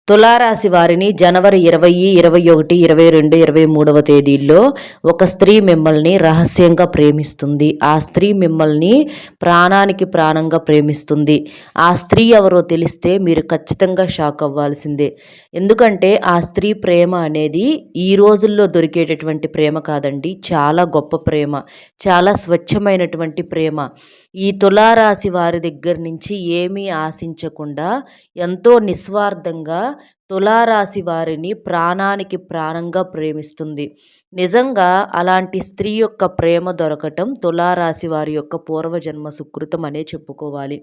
తులారాశి వారిని జనవరి 20, 21, 22, 23వ తేదీల్లో ఒక స్త్రీ మిమ్మల్ని రహస్యంగా ప్రేమిస్తుంది. ఆ స్త్రీ మిమ్మల్ని ప్రాణానికి ప్రాణంగా ప్రేమిస్తుంది. ఆ స్త్రీ ఎవరో తెలిస్తే మీరు ఖచ్చితంగా షాక్ అవ్వాల్సిందే. ఎందుకంటే ఆ స్త్రీ ప్రేమ అనేది ఈ రోజుల్లో దొరికేటటువంటి ప్రేమ కాదండి. చాలా గొప్ప ప్రేమ. చాలా స్వచ్ఛమైనటువంటి ప్రేమ. ఈ తులారాశి వారి దగ్గర నుంచి ఏమీ ఆశించకుండా ఎంతో నిస్వార్థంగా తులారాశి వారిని ప్రాణానికి ప్రాణంగా ప్రేమిస్తుంది. నిజంగా అలాంటి స్త్రీ యొక్క ప్రేమ దొరకటం తులారాశి వారి యొక్క పూర్వజన్మ సుకృతం అనే చెప్పుకోవాలి.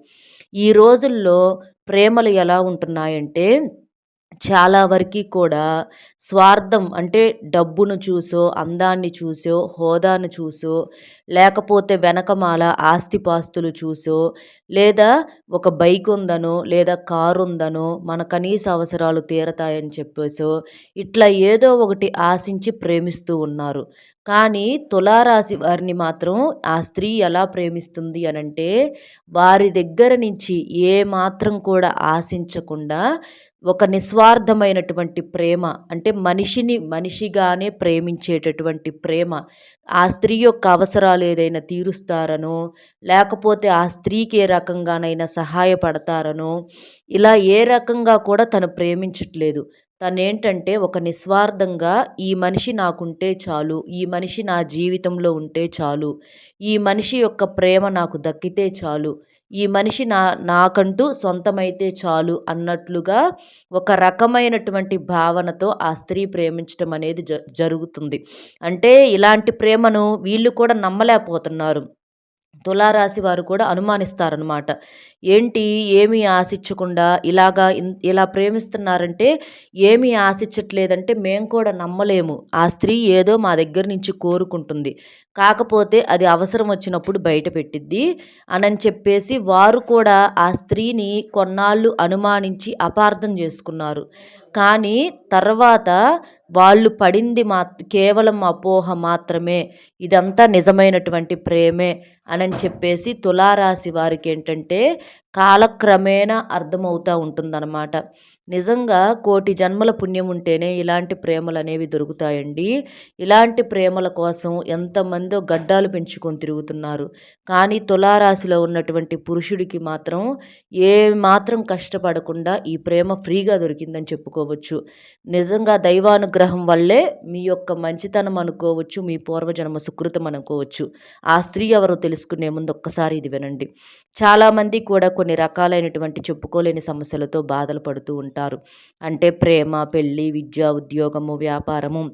ఈ రోజుల్లో ప్రేమలు ఎలా ఉంటున్నాయంటే చాలా వరకి కూడా స్వార్థం అంటే డబ్బును చూసో, అందాన్ని చూసో, హోదాను చూసో, లేకపోతే వెనకమాల ఆస్తిపాస్తులు చూసో, లేదా ఒక బైక్ ఉందనో, లేదా కారు ఉందనో, మన కనీస అవసరాలు తీరతాయని చెప్పేసో, ఇట్లా ఏదో ఒకటి ఆశించి ప్రేమిస్తూ ఉన్నారు. కానీ తులారాశి వారిని మాత్రం ఆ స్త్రీ ఎలా ప్రేమిస్తుంది అనంటే, వారి దగ్గర నుంచి ఏ మాత్రం కూడా ఆశించకుండా ఒక నిస్వార్థమైనటువంటి ప్రేమ అంటే మనిషిని మనిషిగానే ప్రేమించేటటువంటి ప్రేమ. ఆ స్త్రీ యొక్క అవసరాలు ఏదైనా తీరుస్తారనో, లేకపోతే ఆ స్త్రీకి ఏ రకంగానైనా సహాయపడతారనో, ఇలా ఏ రకంగా కూడా తను ప్రేమించట్లేదు. తనేంటంటే ఒక నిస్వార్థంగా ఈ మనిషి నాకుంటే చాలు, ఈ మనిషి నా జీవితంలో ఉంటే చాలు, ఈ మనిషి యొక్క ప్రేమ నాకు దక్కితే చాలు, ఈ మనిషి నాకంటూ సొంతమైతే చాలు అన్నట్లుగా ఒక రకమైనటువంటి భావనతో ఆ స్త్రీ ప్రేమించటం అనేది జరుగుతుంది. అంటే ఇలాంటి ప్రేమను వీళ్ళు కూడా నమ్మలేకపోతున్నారు. తులారాశి వారు కూడా అనుమానిస్తారనమాట. ఏంటి ఏమీ ఆశించకుండా ఇలా ప్రేమిస్తున్నారంటే ఏమీ ఆశించట్లేదంటే మేము కూడా నమ్మలేము. ఆ స్త్రీ ఏదో మా దగ్గర నుంచి కోరుకుంటుంది. కాకపోతే అది అవసరం వచ్చినప్పుడు బయట పెట్టిద్ది అనని చెప్పేసి వారు కూడా ఆ స్త్రీని కొన్నాళ్ళు అనుమానించి అపార్థం చేసుకున్నారు. కానీ తర్వాత వాళ్ళు పడింది కేవలం అపోహ మాత్రమే. ఇదంతా నిజమైనటువంటి ప్రేమే అనని చెప్పేసి తులారాశి వారికి ఏంటంటే కాలక్రమేణా అర్థమవుతూ ఉంటుందన్నమాట. నిజంగా కోటి జన్మల పుణ్యం ఉంటేనే ఇలాంటి ప్రేమలు అనేవి దొరుకుతాయండి. ఇలాంటి ప్రేమల కోసం ఎంతమందో గడ్డాలు పెంచుకొని తిరుగుతున్నారు. కానీ తులారాశిలో ఉన్నటువంటి పురుషుడికి మాత్రం ఏ మాత్రం కష్టపడకుండా ఈ ప్రేమ ఫ్రీగా దొరికిందని చెప్పుకోవచ్చు. నిజంగా దైవానుగ్రహం వల్లే మీ యొక్క మంచితనం అనుకోవచ్చు, మీ పూర్వజన్మ సుకృతం అనుకోవచ్చు. ఆ స్త్రీ ఎవరో తెలుసుకునే ముందు ఒక్కసారి ఇది వినండి. చాలామంది కూడా కొన్ని రకాలైనటువంటి చెప్పుకోలేని సమస్యలతో బాధలు పడుతూ ఉంటారు. అంటే ప్రేమ, పెళ్ళి, విద్య, ఉద్యోగము, వ్యాపారము,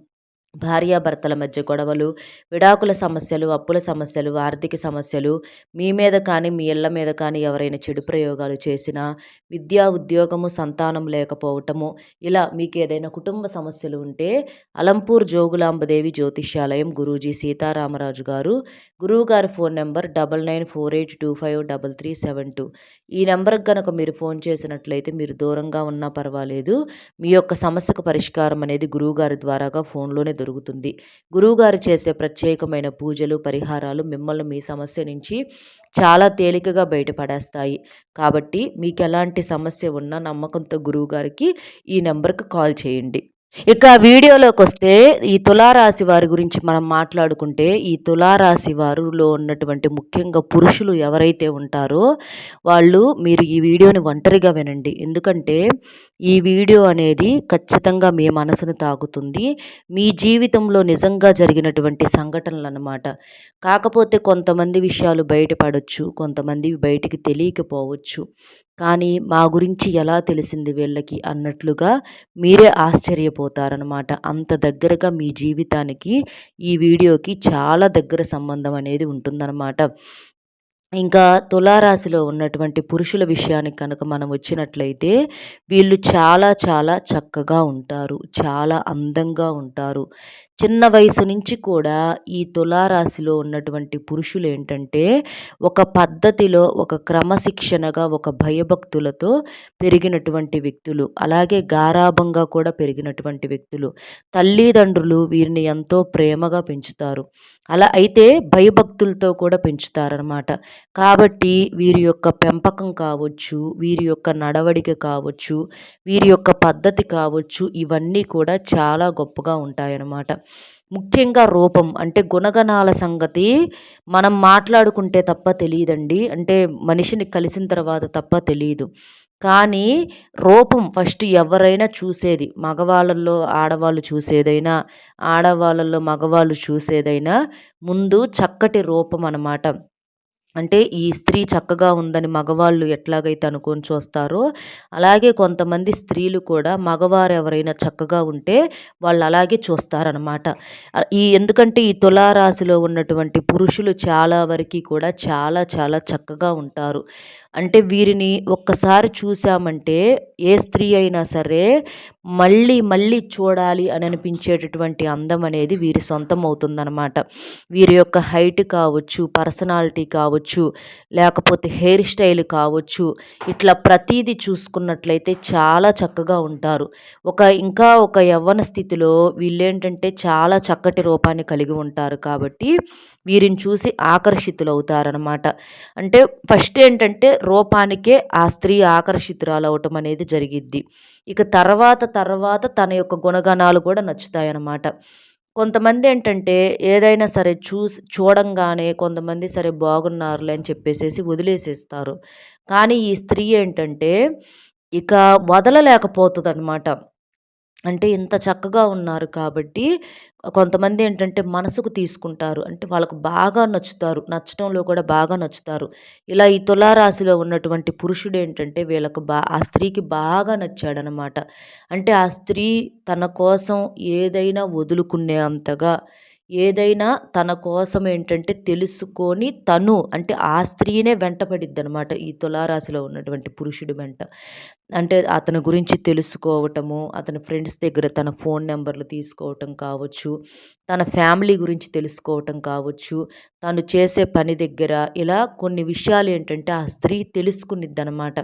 భార్యాభర్తల మధ్య గొడవలు, విడాకుల సమస్యలు, అప్పుల సమస్యలు, ఆర్థిక సమస్యలు, మీ మీద కానీ మీ ఇళ్ళ మీద కానీ ఎవరైనా చెడు ప్రయోగాలు చేసినా, విద్యా ఉద్యోగము, సంతానం లేకపోవటము, ఇలా మీకు ఏదైనా కుటుంబ సమస్యలు ఉంటే అలంపూర్ జోగులాంబదేవి జ్యోతిష్యాలయం గురూజీ సీతారామరాజు గారు, గురువుగారి ఫోన్ నెంబర్ 9948253372. ఈ నెంబర్కి కనుక మీరు ఫోన్ చేసినట్లయితే మీరు దూరంగా ఉన్నా పర్వాలేదు, మీ యొక్క సమస్యకు పరిష్కారం అనేది గురువుగారి ద్వారాగా ఫోన్లోనే దొరుకుతుంది. గురువుగారు చేసే ప్రత్యేకమైన పూజలు, పరిహారాలు మిమ్మల్ని మీ సమస్య నుంచి చాలా తేలికగా బయటపడేస్తాయి. కాబట్టి మీకు ఎలాంటి సమస్య ఉన్నా నమ్మకంతో గురువుగారికి ఈ నెంబర్కి కాల్ చేయండి. ఇక వీడియోలోకొస్తే ఈ తులారాశి వారి గురించి మనం మాట్లాడుకుంటే, ఈ తులారాశి వారిలో ఉన్నటువంటి ముఖ్యంగా పురుషులు ఎవరైతే ఉంటారో మీరు ఈ వీడియోని ఒంటరిగా వినండి. ఎందుకంటే ఈ వీడియో అనేది ఖచ్చితంగా మీ మనసును తాకుతుంది. మీ జీవితంలో నిజంగా జరిగినటువంటి సంఘటనలన్నమాట. కాకపోతే కొంతమంది విషయాలు బయటపడొచ్చు, కొంతమందివి బయటికి తెలియకపోవచ్చు. కానీ మా గురించి ఎలా తెలిసింది వీళ్ళకి అన్నట్లుగా మీరే ఆశ్చర్యపోతారనమాట. అంత దగ్గరగా మీ జీవితానికి ఈ వీడియోకి చాలా దగ్గర సంబంధం అనేది ఉంటుందన్నమాట. ఇంకా తులారాశిలో ఉన్నటువంటి పురుషుల విషయానికి కనుక మనం వచ్చినట్లయితే వీళ్ళు చాలా చాలా చక్కగా ఉంటారు. చాలా అందంగా ఉంటారు. చిన్న వయసు నుంచి కూడా ఈ తులారాశిలో ఉన్నటువంటి పురుషులేంటంటే, ఒక పద్ధతిలో, ఒక క్రమశిక్షణగా, ఒక భయభక్తులతో పెరిగినటువంటి వ్యక్తులు. అలాగే గారాబంగా కూడా పెరిగినటువంటి వ్యక్తులు. తల్లిదండ్రులు వీరిని ఎంతో ప్రేమగా పెంచుతారు. అలా అయితే భయభక్తులతో కూడా పెంచుతారనమాట. కాబట్టి వీరి యొక్క పెంపకం కావచ్చు, వీరి యొక్క నడవడిక కావచ్చు, వీరి యొక్క పద్ధతి కావచ్చు, ఇవన్నీ కూడా చాలా గొప్పగా ఉంటాయన్నమాట. ముఖ్యంగా రూపం అంటే గుణగణాల సంగతి మనం మాట్లాడుకుంటే తప్ప తెలీదండి. అంటే మనిషిని కలిసిన తర్వాత తప్ప తెలీదు. కానీ రూపం ఫస్ట్ ఎవరైనా చూసేది. మగవాళ్ళల్లో ఆడవాళ్ళు చూసేదైనా, ఆడవాళ్ళలో మగవాళ్ళు చూసేదైనా ముందు చక్కటి రూపం అనమాట. అంటే ఈ స్త్రీ చక్కగా ఉందని మగవాళ్ళు ఎట్లాగైతే అనుకోని చూస్తారో, అలాగే కొంతమంది స్త్రీలు కూడా మగవారు ఎవరైనా చక్కగా ఉంటే వాళ్ళు అలాగే చూస్తారనమాట. ఎందుకంటే ఈ తులారాశిలో ఉన్నటువంటి పురుషులు చాలా వరకి కూడా చాలా చాలా చక్కగా ఉంటారు. అంటే వీరిని ఒక్కసారి చూసామంటే ఏ స్త్రీ అయినా సరే మళ్ళీ మళ్ళీ చూడాలి అని అనిపించేటటువంటి అందం అనేది వీరి సొంతం అవుతుందనమాట. వీరి యొక్క హైట్ కావచ్చు, పర్సనాలిటీ కావచ్చు, లేకపోతే హెయిర్ స్టైల్ కావచ్చు, ఇట్లా ప్రతీది చూసుకున్నట్లయితే చాలా చక్కగా ఉంటారు. ఇంకా ఒక యవ్వన స్థితిలో వీళ్ళేంటంటే చాలా చక్కటి రూపాన్ని కలిగి ఉంటారు కాబట్టి వీరిని చూసి ఆకర్షితులవుతారనమాట. అంటే ఫస్ట్ ఏంటంటే రూపానికే ఆ స్త్రీ ఆకర్షితురాలవ్వటం అనేది జరిగిద్ది. ఇక తర్వాత తన యొక్క గుణగణాలు కూడా నచ్చుతాయన్నమాట. కొంతమందేంటంటే ఏదైనా సరే చూడంగానే కొంతమంది సరే బాగున్నారులే అని చెప్పేసేసి వదిలేసేస్తారు. కానీ ఈ స్త్రీ ఏంటంటే ఇక వదలలేకపోతదనమాట. అంటే ఇంత చక్కగా ఉన్నారు కాబట్టి కొంతమందేంటంటే మనసుకు తీసుకుంటారు. అంటే వాళ్ళకు బాగా నచ్చుతారు. నచ్చటంలో కూడా బాగా నచ్చుతారు. ఇలా ఈ తులారాశిలో ఉన్నటువంటి పురుషుడేంటంటే వీళ్ళకు ఆ స్త్రీకి బాగా నచ్చాడనమాట. అంటే ఆ స్త్రీ తన కోసం ఏదైనా వదులుకునే అంతగా, ఏదైనా తన కోసం ఏంటంటే తెలుసుకొని తను అంటే ఆ స్త్రీనే వెంటపడిద్దనమాట ఈ తులారాశిలో ఉన్నటువంటి పురుషుడి వెంట. అంటే అతని గురించి తెలుసుకోవటము, అతని ఫ్రెండ్స్ దగ్గర తన ఫోన్ నంబర్‌లు తీసుకోవటం కావచ్చు, తన ఫ్యామిలీ గురించి తెలుసుకోవటం కావచ్చు, తను చేసే పని దగ్గర ఇలా కొన్ని విషయాలేంటంటే ఆ స్త్రీ తెలుసుకునిద్దనమాట.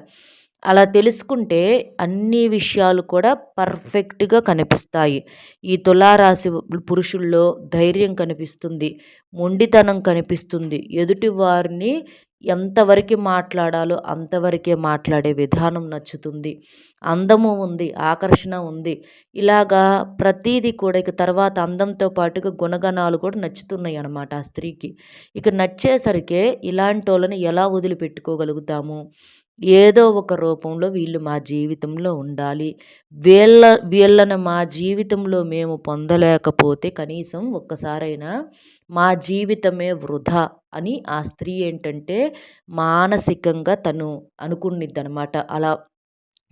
అలా తెలుసుకుంటే అన్ని విషయాలు కూడా పర్ఫెక్ట్‌గా కనిపిస్తాయి. ఈ తులారాశి పురుషుల్లో ధైర్యం కనిపిస్తుంది, మొండితనం కనిపిస్తుంది, ఎదుటి వారిని ఎంతవరకి మాట్లాడాలో అంతవరకే మాట్లాడే విధానం నచ్చుతుంది. అందము ఉంది, ఆకర్షణ ఉంది. ఇలాగా ప్రతీది కూడా ఇక తర్వాత అందంతో పాటుగా గుణగణాలు కూడా నచ్చుతున్నాయన్నమాట ఆ స్త్రీకి. ఇక నచ్చేసరికే ఇలాంటోళ్ళని ఎలా వదిలిపెట్టుకోగలుగుతాము? ఏదో ఒక రూపంలో వీళ్ళు మా జీవితంలో ఉండాలి. వీళ్ళ వీళ్ళని మా జీవితంలో మేము పొందలేకపోతే కనీసం ఒక్కసారైనా మా జీవితమే వృధా అని ఆ స్త్రీ ఏంటంటే మానసికంగా తను అనుకునిద్దనమాట. అలా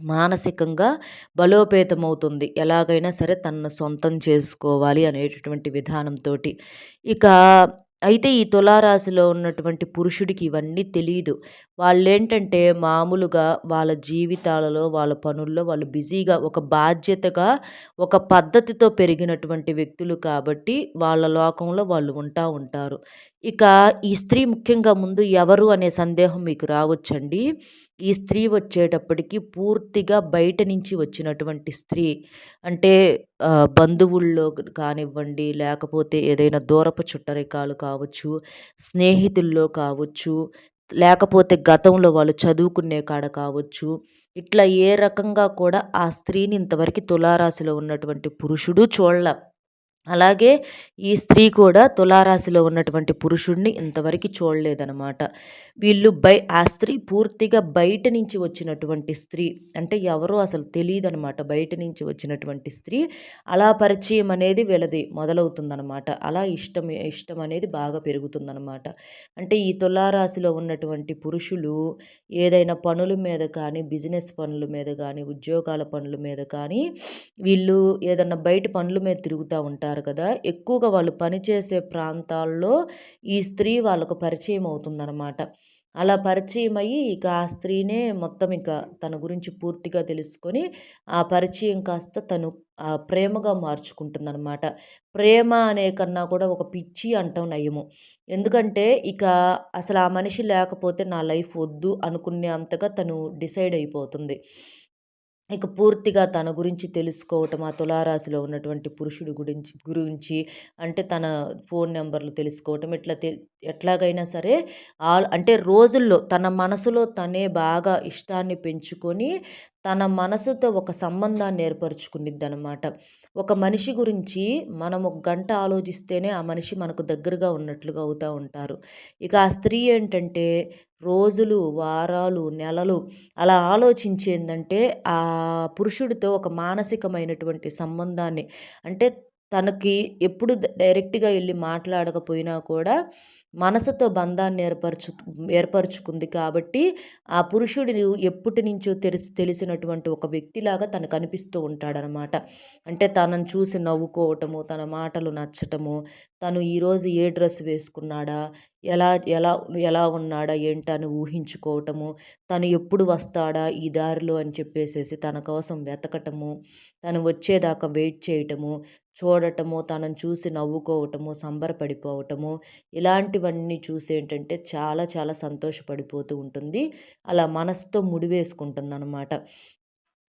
మానసికంగా బలోపేతమవుతుంది. ఎలాగైనా సరే తనను సొంతం చేసుకోవాలి అనేటటువంటి విధానంతోటి. ఇక అయితే ఈ తులారాశిలో ఉన్నటువంటి పురుషుడికి ఇవన్నీ తెలీదు. వాళ్ళేంటంటే మామూలుగా వాళ్ళ జీవితాలలో, వాళ్ళ పనుల్లో వాళ్ళు బిజీగా ఒక బాధ్యతగా, ఒక పద్ధతితో పెరిగినటువంటి వ్యక్తులు కాబట్టి వాళ్ళ లోకంలో వాళ్ళు ఉంటారు. ఇక ఈ స్త్రీ ముఖ్యంగా ముందు ఎవరు అనే సందేహం మీకు రావచ్చండి. ఈ స్త్రీ వచ్చేటప్పటికి పూర్తిగా బయట నుంచి వచ్చినటువంటి స్త్రీ. అంటే బంధువుల్లో కానివ్వండి, లేకపోతే ఏదైనా దూరపు చుట్టరికాలు కావచ్చు, స్నేహితుల్లో కావచ్చు, లేకపోతే గతంలో వాళ్ళు చదువుకునే కాడ కావచ్చు. ఇట్లా ఏ రకంగా కూడా ఆ స్త్రీని ఇంతవరకి తులారాశిలో ఉన్నటువంటి పురుషుడు చూడల. అలాగే ఈ స్త్రీ కూడా తులారాశిలో ఉన్నటువంటి పురుషుడిని ఇంతవరకి చూడలేదనమాట. ఆ స్త్రీ పూర్తిగా బయట నుంచి వచ్చినటువంటి స్త్రీ. అంటే ఎవరో అసలు తెలీదనమాట. బయట నుంచి వచ్చినటువంటి స్త్రీ. అలా పరిచయం అనేది వీళ్ళది మొదలవుతుందనమాట. అలా ఇష్టం అనేది బాగా పెరుగుతుందనమాట. అంటే ఈ తులారాశిలో ఉన్నటువంటి పురుషులు ఏదైనా పనుల మీద కానీ, బిజినెస్ పనుల మీద కానీ, ఉద్యోగాల పనుల మీద కానీ వీళ్ళు ఏదన్నా బయట పనుల మీద తిరుగుతా ఉంటారు కదా! ఎక్కువగా వాళ్ళు పనిచేసే ప్రాంతాల్లో ఈ స్త్రీ వాళ్ళకు పరిచయం అవుతుందనమాట. అలా పరిచయం అయ్యి ఇక ఆ స్త్రీనే మొత్తం ఇక తన గురించి పూర్తిగా తెలుసుకొని, ఆ పరిచయం కాస్త తను ప్రేమగా మార్చుకుంటుందనమాట. ప్రేమ అనే కన్నా కూడా ఒక పిచ్చి అంటాం నయము. ఎందుకంటే ఇక అసలు ఆ మనిషి లేకపోతే నా లైఫ్ వద్దు అనుకునే అంతగా తను డిసైడ్ అయిపోతుంది. ఇక పూర్తిగా తన గురించి తెలుసుకోవటం, ఆ తులారాశిలో ఉన్నటువంటి పురుషుడి గురించి అంటే తన ఫోన్ నంబర్‌లు తెలుసుకోవటం, ఎట్లాగైనా సరే అంటే రోజుల్లో తన మనసులో తనే బాగా ఇష్టాన్ని పెంచుకొని, తన మనసుతో ఒక సంబంధాన్ని ఏర్పరుచుకునిద్దనమాట. ఒక మనిషి గురించి మనం ఒక గంట ఆలోచిస్తేనే ఆ మనిషి మనకు దగ్గరగా ఉన్నట్లుగా అవుతా ఉంటారు. ఇక ఆ స్త్రీ ఏంటంటే రోజులు, వారాలు, నెలలు అలా ఆలోచించేందంటే, పురుషుడితో ఒక మానసికమైనటువంటి సంబంధాన్ని అంటే తనకి ఎప్పుడు డైరెక్ట్‌గా ఎళ్లి మాట్లాడకపోయినా కూడా మనసుతో బంధాన్ని ఏర్పరుచుకుంది కాబట్టి, ఆ పురుషుడిని ఎప్పటినుంచో తెలిసినటువంటి ఒక వ్యక్తిలాగా తనకు అనిపిస్తూ ఉంటాడనమాట. అంటే తనని చూసి నవ్వుకోవటము, తన మాటలు నచ్చటము, తను ఈరోజు ఏ డ్రెస్ వేసుకున్నాడా, ఎలా ఎలా ఎలా ఉన్నాడా ఏంటా అని ఊహించుకోవటము, తను ఎప్పుడు వస్తాడా ఈ దారిలో అని చెప్పేసేసి తన కోసం వెతకటము, తను వచ్చేదాకా వెయిట్ చేయటము, చూడటము, తనని చూసి నవ్వుకోవటము, సంబరపడిపోవటము, ఇలాంటివన్నీ చూసేంటంటే చాలా చాలా సంతోషపడిపోతూ ఉంటుంది. అలా మనసుతో ముడివేసుకుంటుందనమాట.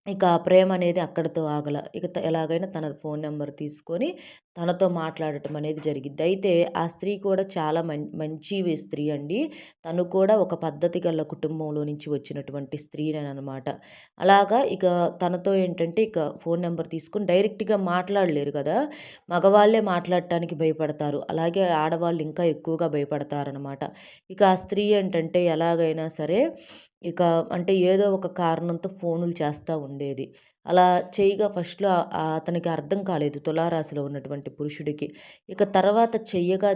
ఇక ఆ ప్రేమనేది అక్కడితో ఆగల. ఇక ఎలాగైనా తన ఫోన్ నంబర్ తీసుకొని తనతో మాట్లాడటం అనేది జరిగిద్ది. అయితే ఆ స్త్రీ కూడా చాలా మంచి స్త్రీ అండి. తను కూడా ఒక పద్ధతి గల కుటుంబంలో నుంచి వచ్చినటువంటి స్త్రీనేననమాట. అలాగా ఇక తనతో ఏంటంటే ఇక ఫోన్ నంబర్ తీసుకొని డైరెక్ట్‌గా మాట్లాడలేరు కదా! మగవాళ్ళే మాట్లాడటానికి భయపడతారు. అలాగే ఆడవాళ్ళు ఇంకా ఎక్కువగా భయపడతారనమాట. ఇక ఆ స్త్రీ ఏంటంటే ఎలాగైనా సరే ఇక అంటే ఏదో ఒక కారణంతో ఫోనులు చేస్తా ఉండేది. అలా చేయగా ఫస్ట్‌లో అతనికి అర్థం కాలేదు తులారాశిలో ఉన్నటువంటి పురుషుడికి. ఇక తర్వాత చెయ్యగా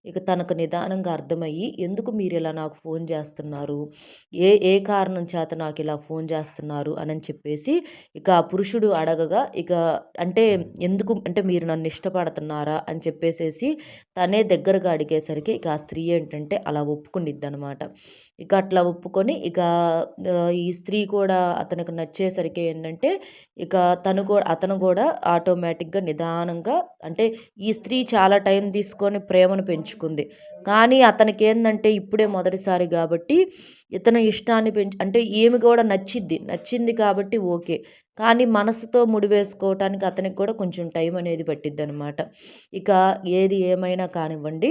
ఇక తనకు నిదానంగా అర్థమయ్యి, ఎందుకు మీరిలా నాకు ఫోను చేస్తున్నారు? ఏ కారణం చేత నాకిలా ఫోను చేస్తున్నారు అనని చెప్పేసి ఇక ఆ పురుషుడు అడగగా ఇక అంటే ఎందుకు అంటే మీరు నన్ను ఇష్టపడుతున్నారా? అని చెప్పేసేసి తనే దగ్గరగా అడిగేసరికి ఇక ఆ స్త్రీ ఏంటంటే అలా ఒప్పుకునిద్దనమాట. ఇక అట్లా ఒప్పుకొని ఇక ఈ స్త్రీ కూడా అతనికి నచ్చేసరికి ఏంటంటే ఇక అతను కూడా ఆటోమేటిక్‌గా నిదానంగా అంటే ఈ స్త్రీ చాలా టైం తీసుకొని ప్రేమను పెంచుకుంది. కానీ అతనికేందంటే ఇప్పుడే మొదటిసారి గాబట్టి ఇతను ఇష్టాన్ని అంటే ఈమె గూడా నచ్చిద్ది. నచ్చింది కాబట్టి ఓకే. కానీ మనసుతో ముడివేసుకోవటానికి అతనికి కూడా కొంచెం టైం అనేది పట్టిద్దనమాట. ఇక ఏది ఏమైనా కానివ్వండి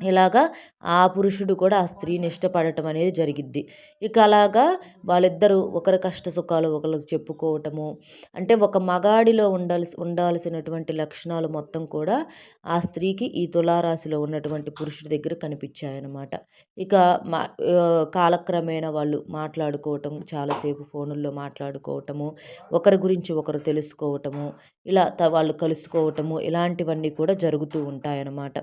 ఇలాగా ఆ పురుషుడు కూడా ఆ స్త్రీని ఇష్టపడటం అనేది జరిగిద్ది. ఇక అలాగా వాళ్ళిద్దరూ ఒకరి కష్ట సుఖాలు ఒకళ్ళకి చెప్పుకోవటము. అంటే ఒక మగాడిలో ఉండాల్సినటువంటి లక్షణాలు మొత్తం కూడా ఆ స్త్రీకి ఈ తులారాశిలో ఉన్నటువంటి పురుషుడి దగ్గర కనిపిచ్చాయనమాట. ఇక మ కాలక్రమేణా వాళ్ళు మాట్లాడుకోవటం, చాలాసేపు ఫోనుల్లో మాట్లాడుకోవటము, ఒకరి గురించి ఒకరు తెలుసుకోవటము, ఇలా వాళ్ళు కలుసుకోవటము ఇలాంటివన్నీ కూడా జరుగుతూ ఉంటాయనమాట.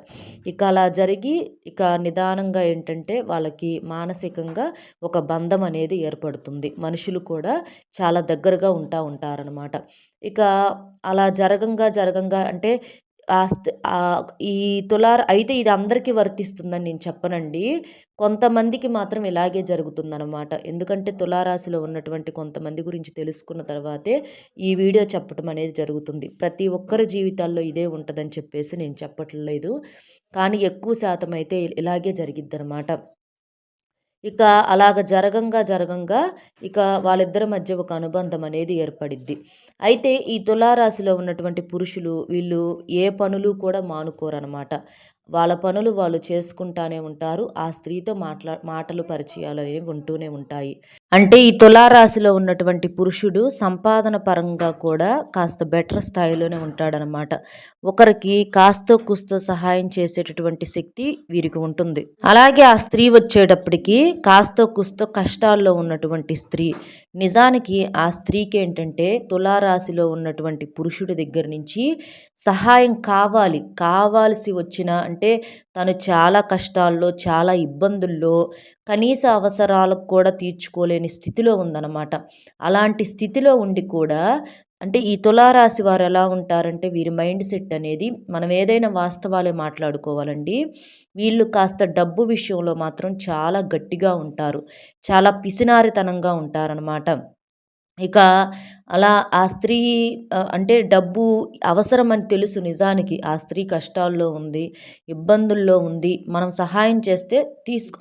ఇక అలా జరిగి ఇక నిదానంగా ఏంటంటే వాళ్ళకి మానసికంగా ఒక బంధం అనేది ఏర్పడుతుంది. మనుషులు కూడా చాలా దగ్గరగా ఉంటారనమాట. ఇక అలా జరగంగా అంటే ఈ అయితే ఇది అందరికీ వర్తిస్తుందని నేను చెప్పనండి. కొంతమందికి మాత్రం ఇలాగే జరుగుతుందనమాట. ఎందుకంటే తులారాశిలో ఉన్నటువంటి కొంతమంది గురించి తెలుసుకున్న తర్వాతే ఈ వీడియో చెప్పటం అనేది జరుగుతుంది. ప్రతి ఒక్కరి జీవితాల్లో ఇదే ఉంటదని చెప్పేసి నేను చెప్పట్లేదు. కానీ ఎక్కువ శాతం అయితే ఇలాగే జరిగిద్దనమాట. ఇక అలాగ జరగంగా ఇక వాళ్ళిద్దరి మధ్య ఒక అనుబంధం అనేది ఏర్పడిద్ది. అయితే ఈ తులారాశిలో ఉన్నటువంటి పురుషులు వీళ్ళు ఏ పనులు కూడా మానుకోరనమాట. వాళ్ళ పనులు వాళ్ళు చేసుకుంటానే ఉంటారు. ఆ స్త్రీతో మాటలు పరిచయాలనేవి ఉంటూనే ఉంటాయి. అంటే ఈ తులారాశిలో ఉన్నటువంటి పురుషుడు సంపాదన పరంగా కూడా కాస్త బెటర్ స్థాయిలోనే ఉంటాడనమాట. ఒకరికి కాస్తో కూస్తో సహాయం చేసేటటువంటి శక్తి వీరికి ఉంటుంది. అలాగే ఆ స్త్రీ వచ్చేటప్పటికి కాస్తో కూస్తో కష్టాల్లో ఉన్నటువంటి స్త్రీ. నిజానికి ఆ స్త్రీకి ఏంటంటే తులారాశిలో ఉన్నటువంటి పురుషుడి దగ్గర నుంచి సహాయం కావాల్సి వచ్చిన అంటే తను చాలా కష్టాల్లో, చాలా ఇబ్బందుల్లో, కనీస అవసరాలకు కూడా తీర్చుకోలేని స్థితిలో ఉందన్నమాట. అలాంటి స్థితిలో ఉండి కూడా అంటే ఈ తులారాశి వారు ఎలా ఉంటారంటే వీరి మైండ్ సెట్ అనేది మనం ఏదైనా వాస్తవాలే మాట్లాడుకోవాలండి. వీళ్ళు కాస్త డబ్బు విషయంలో మాత్రం చాలా గట్టిగా ఉంటారు. చాలా పిసినారితనంగా ఉంటారనమాట. ఇక అలా ఆ స్త్రీ అంటే డబ్బు అవసరమని తెలుసు నిజానికి. ఆ స్త్రీ కష్టాల్లో ఉంది, ఇబ్బందుల్లో ఉంది. మనం సహాయం చేస్తే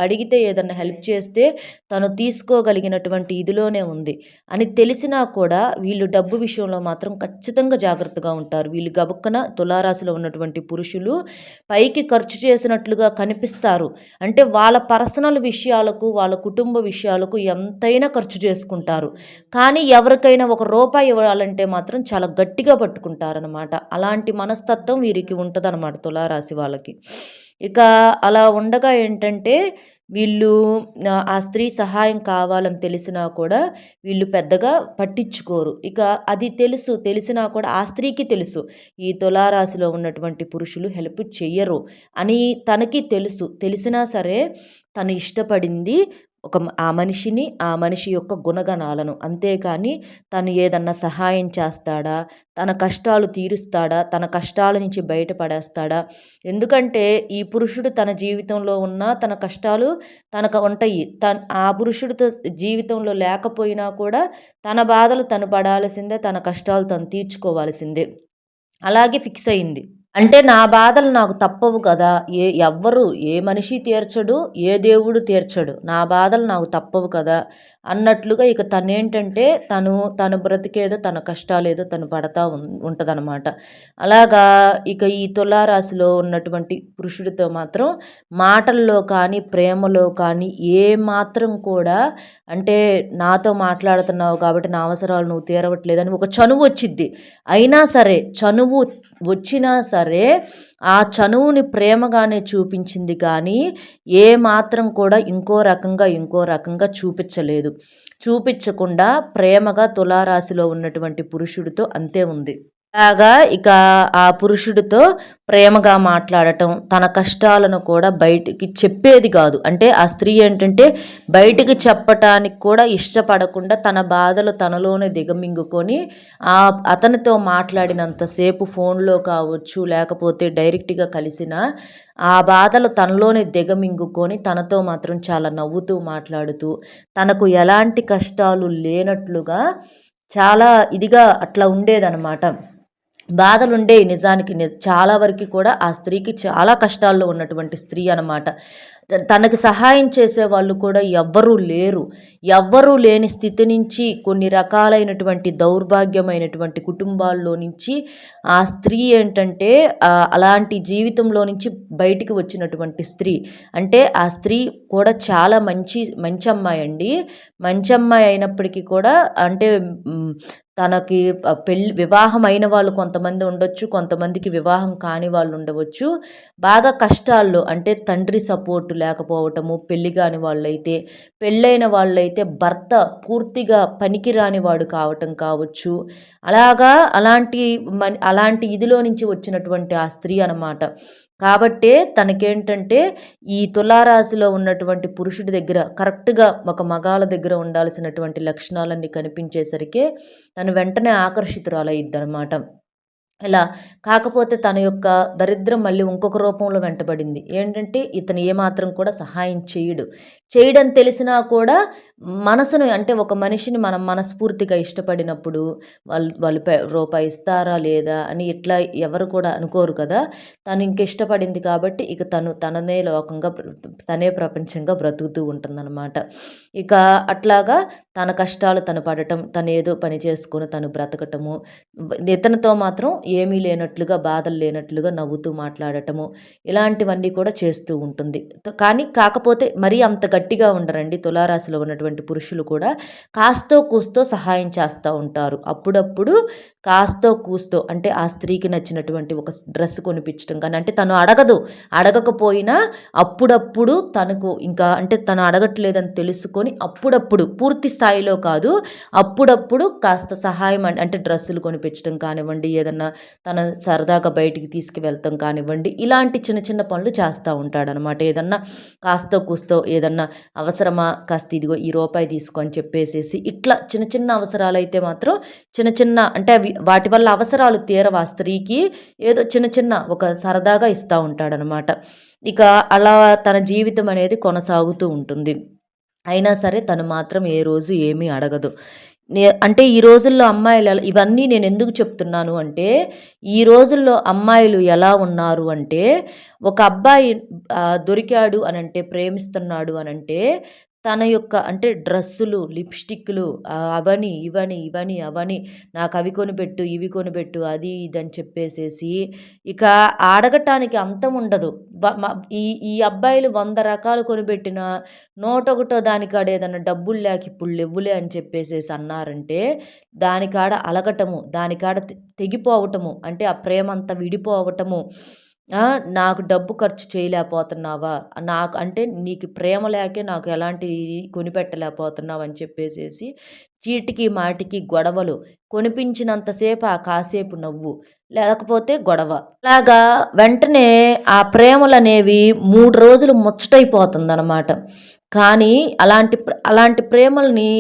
అడిగితే ఏదన్నా హెల్ప్ చేస్తే తను తీసుకోగలిగినటువంటి ఇదిలోనే ఉంది అని తెలిసినా కూడా వీళ్ళు డబ్బు విషయంలో మాత్రం ఖచ్చితంగా జాగ్రత్తగా ఉంటారు. వీళ్ళు గబుక్కన తులారాశిలో ఉన్నటువంటి పురుషులు పైకి ఖర్చు చేసినట్లుగా కనిపిస్తారు. అంటే వాళ్ళ పర్సనల్ విషయాలకు, వాళ్ళ కుటుంబ విషయాలకు ఎంతైనా ఖర్చు చేసుకుంటారు. కానీ ఎవరికైనా ఒక రూపాయి ఇవ్వాలంటే మాత్రం చాలా గట్టిగా పట్టుకుంటారనమాట. అలాంటి మనస్తత్వం వీరికి ఉంటదనమాట తులారాశి వాళ్ళకి. ఇక అలా ఉండగా ఏంటంటే వీళ్ళు ఆ స్త్రీ సహాయం కావాలని తెలిసినా కూడా వీళ్ళు పెద్దగా పట్టించుకోరు. ఇక అది తెలిసినా కూడా ఆ స్త్రీకి తెలుసు. ఈ తులారాశిలో ఉన్నటువంటి పురుషులు హెల్ప్ చెయ్యరు అని తనకి తెలుసు. తెలిసినా సరే తను ఇష్టపడింది ఆ మనిషిని, ఆ మనిషి యొక్క గుణగణాలను. అంతేకాని తను ఏదన్నా సహాయం చేస్తాడా? తన కష్టాలు తీరుస్తాడా? తన కష్టాల నుంచి బయటపడేస్తాడా? ఎందుకంటే ఈ పురుషుడు తన జీవితంలో ఉన్న తన కష్టాలు తనకు ఉంటాయి. ఆ పురుషుడితో జీవితంలో లేకపోయినా కూడా తన బాధలు తను పడాల్సిందే. తన కష్టాలు తను తీర్చుకోవాల్సిందే. అలాగే ఫిక్స్ అయింది. అంటే నా బాధలు నాకు తప్పవు కదా! ఎవ్వరు ఏ మనిషి తీర్చడు, ఏ దేవుడు తీర్చడు. నా బాధలు నాకు తప్పవు కదా! అన్నట్లుగా ఇక తనేంటంటే తను బ్రతికేదో తన కష్టాలేదో తను పడతా ఉంటదనమాట. అలాగా ఇక ఈ తులారాశిలో ఉన్నటువంటి పురుషుడితో మాత్రం మాటల్లో కానీ, ప్రేమలో కానీ ఏ మాత్రం కూడా అంటే నాతో మాట్లాడుతున్నావు కాబట్టి నా అవసరాలు నువ్వు తీరవట్లేదని ఒక చనువు వచ్చిద్ది. అయినా సరే చనువు వచ్చినా సరే ఆ చనువుని ప్రేమగానే చూపించింది కానీ ఏ మాత్రం కూడా ఇంకో రకంగా చూపించలేదు. చూపించకుండా ప్రేమగా తులారాశిలో ఉన్నటువంటి పురుషుడితో అంతే ఉంది. అలాగా ఇక ఆ పురుషుడితో ప్రేమగా మాట్లాడటం, తన కష్టాలను కూడా బయటికి చెప్పేది కాదు. అంటే ఆ స్త్రీ ఏంటంటే బయటికి చెప్పటానికి కూడా ఇష్టపడకుండా తన బాధలు తనలోనే దిగమింగుకొని అతనితో మాట్లాడినంతసేపు ఫోన్లో కావచ్చు, లేకపోతే డైరెక్ట్గా కలిసిన ఆ బాధలు తనలోనే దిగమింగుకొని తనతో మాత్రం చాలా నవ్వుతూ మాట్లాడుతూ తనకు ఎలాంటి కష్టాలు లేనట్లుగా చాలా ఇదిగా అట్లా ఉండేదనమాట. బాధలుండేయి నిజానికి. చాలా వరకు కూడా ఆ స్త్రీకి చాలా కష్టాల్లో ఉన్నటువంటి స్త్రీ అనమాట. తనకి సహాయం చేసేవాళ్ళు కూడా ఎవ్వరూ లేరు. ఎవ్వరూ లేని స్థితి నుంచి కొన్ని రకాలైనటువంటి దౌర్భాగ్యమైనటువంటి కుటుంబాల్లో నుంచి ఆ స్త్రీ ఏంటంటే అలాంటి జీవితంలో నుంచి బయటికి వచ్చినటువంటి స్త్రీ. అంటే ఆ స్త్రీ కూడా చాలా మంచమ్మాయి అండి. మంచమ్మాయి అయినప్పటికీ కూడా అంటే తనకి వివాహం అయిన వాళ్ళు కొంతమంది ఉండొచ్చు. కొంతమందికి వివాహం కాని వాళ్ళు ఉండవచ్చు. బాగా కష్టాల్లో అంటే తండ్రి సపోర్ట్ లేకపోవటము, పెళ్లి కాని వాళ్ళైతే, పెళ్ళైన వాళ్ళైతే భర్త పూర్తిగా పనికిరాని వాడు కావటం కావచ్చు. అలాగా అలాంటి ఇదిలో నుంచి వచ్చినటువంటి ఆ స్త్రీ అనమాట. కాబట్టే తనకేంటంటే ఈ తులారాశిలో ఉన్నటువంటి పురుషుడి దగ్గర కరెక్ట్‌గా ఒక మగాళ్ళ దగ్గర ఉండాల్సినటువంటి లక్షణాలన్నీ కనిపించేసరికే తను వెంటనే ఆకర్షితురాలయ్యిద్దనమాట. ఇలా కాకపోతే తన యొక్క దరిద్రం మళ్ళీ ఇంకొక రూపంలో వెంటబడింది. ఏంటంటే ఇతను ఏమాత్రం కూడా సహాయం చేయడని తెలిసినా కూడా మనసును అంటే ఒక మనిషిని మనం మనస్ఫూర్తిగా ఇష్టపడినప్పుడు వాళ్ళు రూపాయి ఇస్తారా లేదా అని ఇట్లా ఎవరు కూడా అనుకోరు కదా! తను ఇంక ఇష్టపడింది కాబట్టి ఇక తననే లోకంగా తనే ప్రపంచంగా బ్రతుకుతూ ఉంటుందన్నమాట. ఇక అట్లాగా తన కష్టాలు తను పడటం, తనేదో పని చేసుకొని తను బ్రతకటము, ఇతనితో మాత్రం ఏమీ లేనట్లుగా, బాధలు లేనట్లుగా నవ్వుతూ మాట్లాడటము, ఇలాంటివన్నీ కూడా చేస్తూ ఉంటుంది. కాకపోతే మరీ అంత గట్టిగా ఉండరండి తులారాశిలో ఉన్నటువంటి పురుషులు కూడా. కాస్తో కూస్తో సహాయం చేస్తూ ఉంటారు. అప్పుడప్పుడు కాస్తో కూస్తో అంటే ఆ స్త్రీకి నచ్చినటువంటి ఒక డ్రెస్ కొనిపించడం కానీ, అంటే తను అడగకపోయినా అప్పుడప్పుడు తనకు ఇంకా అంటే తను అడగట్లేదని తెలుసుకొని అప్పుడప్పుడు పూర్తి స్థాయిలో కాదు, అప్పుడప్పుడు కాస్త సహాయం అంటే డ్రెస్సులు కొనిపించడం కానివ్వండి, ఏదన్నా తన సరదాగా బయటికి తీసుకువెళ్తాం కానివ్వండి, ఇలాంటి చిన్న చిన్న పనులు చేస్తూ ఉంటాడనమాట. ఏదన్నా కాస్తో కూస్తో ఏదన్నా అవసరమా, కాస్త ఇదిగో ఈ రూపాయి తీసుకో అని చెప్పేసేసి ఇట్లా చిన్న చిన్న అవసరాలైతే మాత్రం చిన్న అంటే వాటి వల్ల అవసరాలు తీరవు ఆ స్త్రీకి, ఏదో చిన్న ఒక సరదాగా ఇస్తూ ఉంటాడనమాట. ఇక అలా తన జీవితం అనేది కొనసాగుతూ ఉంటుంది. అయినా సరే తను మాత్రం ఏ రోజు ఏమీ అడగదు. అంటే ఈ రోజుల్లో అమ్మాయిలు ఇవన్నీ నేనెందుకు చెప్తున్నాను అంటే, ఈ రోజుల్లో అమ్మాయిలు ఎలా ఉన్నారు అంటే, ఒక అబ్బాయి దొరికాడు అనంటే, ప్రేమిస్తున్నాడు అనంటే, తన యొక్క అంటే డ్రెస్సులు, లిప్‌స్టిక్‌లు అవని, ఇవని, ఇవని, అవని నాకవి కొనిపెట్టు, ఇవి కొనిపెట్టు, అది ఇది అని చెప్పేసేసి, ఇక అడగటానికి అంతం ఉండదు. వ మ ఈ ఈ అబ్బాయిలు 100 రకాలు కొనిపెట్టినా, నూటొకటో దానికాడ ఏదన్నా డబ్బులు లేక ఇప్పుడు లెవ్వులే అని చెప్పేసేసి అన్నారంటే, దానికాడ అలగటము, దానికాడ తెగిపోవటము, అంటే ఆ ప్రేమంతా విడిపోవటము. నాకు డబ్బు ఖర్చు చేయలేకపోతున్నావా? నాకు అంటే నీకు ప్రేమ లేకే నాకు ఎలాంటియి కొనిపెట్టలేకపోతున్నావు అని చెప్పేసేసి చీటికి మాటికి గొడవలు. కొనిపించినంత సేపు ఆ కాసేపు నవ్వు. లేకపోతే గొడవ. అలాగా వెంటనే ఆ ప్రేమలనేవి 3 రోజులు ముచ్చటైపోతుందనమాట. కానీ అలాంటి ప్రేమలని